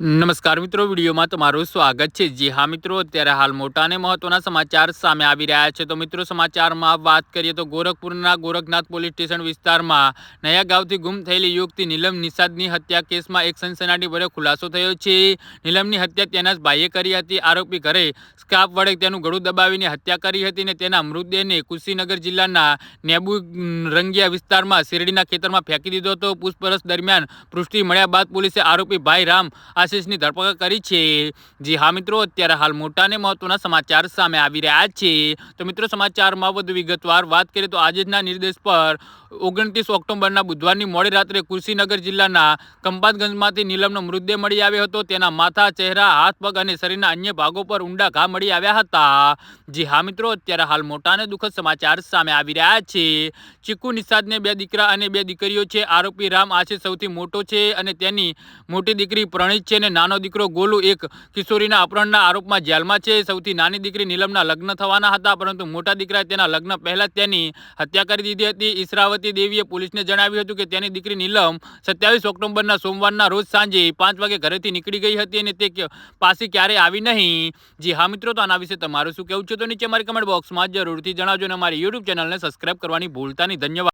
નમસ્કાર મિત્રો, વિડીયોમાં તમારું સ્વાગત છે। જી હા મિત્રો, અત્યારે હાલ મોટા અને મહત્વના સમાચાર સામે આવી રહ્યા છે। તો મિત્રો, સમાચારમાં વાત કરીએ તો ગોરખપુરના ગોરખનાથ પોલીસ સ્ટેશન વિસ્તારમાં નયા ગાંવથી ગુમ થયેલી યુવતી નીલમ નિષાદની હત્યા કેસમાં એક સનસનાટીભર્યો ખુલાસો થયો છે। નીલમની હત્યા તેના જ ભાઈએ કરી હતી। આરોપી ઘરે સ્કાર્ફ વડે તેનું ગળું દબાવીને હત્યા કરી હતી અને તેના મૃતદેહને કુશીનગર જિલ્લાના નેબુરંગિયા વિસ્તારમાં શેરડીના ખેતરમાં ફેંકી દીધો હતો। પૂછપરછ દરમિયાન પુષ્ટિ મળ્યા બાદ પોલીસે આરોપી ભાઈ રામ આશીષની ધરપકડ કરી છે। જી હા મિત્રો, અત્યારે હાલ મોટા અને મહત્વના સમાચાર સામે આવી રહ્યા છે। તો મિત્રો, સમાચારમાં વધુ વિગતવાર વાત કરીએ તો આજના નિર્દેશ પર 29 ઓક્ટોબરના બુધવારની મોડી રાત્રે કુશીનગર જિલ્લાના કંપાતગંજમાંથી નીલમનો મૃતદેહ મળી આવ્યો હતો। તેના માથા, ચહેરા, હાથ, પગ અને શરીરના અન્ય ભાગો પર ઊંડા ઘા મળી આવ્યા હતા। જી હા મિત્રો, અત્યારે હાલ મોટા અને દુઃખદ સમાચાર સામે આવી રહ્યા છે। ચીકુ નિષાદને 2 દીકરા અને 2 દીકરીઓ છે। આરોપી રામ આશીષ સૌથી મોટો છે અને તેની મોટી દીકરી પ્રણીત છે અને નાનો દીકરો ગોલુ એક કિશોરીના અપહરણના આરોપમાં જેલમાં છે। સૌથી નાની દીકરી નીલમના લગ્ન થવાના હતા, પરંતુ મોટા દીકરાએ તેના લગ્ન પહેલા તેની હત્યા કરી દીધી હતી। ઈશરાવતી દેવીએ પોલીસને જણાવ્યું હતું કે તેની દીકરી નીલમ 27 ઓક્ટોબરના સોમવારના રોજ સાંજે 5 વાગે ઘરેથી નીકળી ગઈ હતી અને તે પાછી ક્યારેય આવી નહીં। જી હા મિત્રો, તો આના વિશે તમારું શું કહેવું છે તો નીચે મારી કમેન્ટ બોક્સમાં જરૂરથી જણાવજો અને અમારી યુટ્યુબ ચેનલને સબસ્ક્રાઇબ કરવાની ભૂલતા નહીં। ધન્યવાદ।